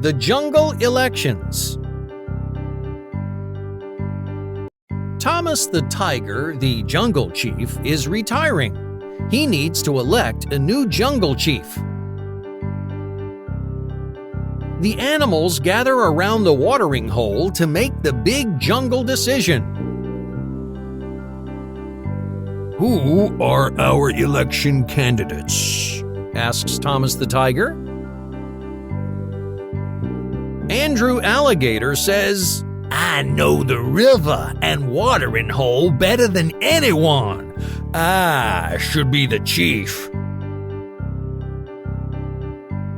The jungle elections. Thomas the Tiger, the jungle chief, is retiring. He needs to elect a new jungle chief. The animals gather around the watering hole to make the big jungle decision. Who are our election candidates? Asks Thomas the Tiger. Andrew Alligator says, I know the river and watering hole better than anyone. I should be the chief.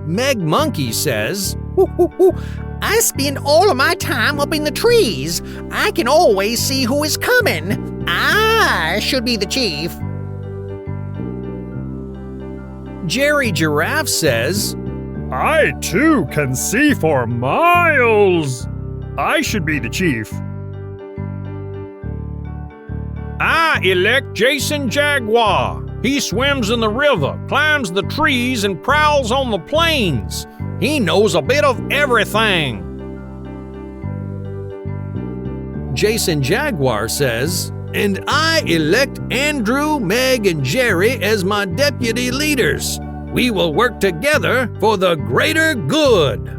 Meg Monkey says, I spend all of my time up in the trees. I can always see who is coming. I should be the chief. Jerry Giraffe says, I too can see for miles. I should be the chief. I elect Jason Jaguar. He swims in the river, climbs the trees, and prowls on the plains. He knows a bit of everything. Jason Jaguar says, and I elect Andrew, Meg, and Jerry as my deputy leaders. We will work together for the greater good.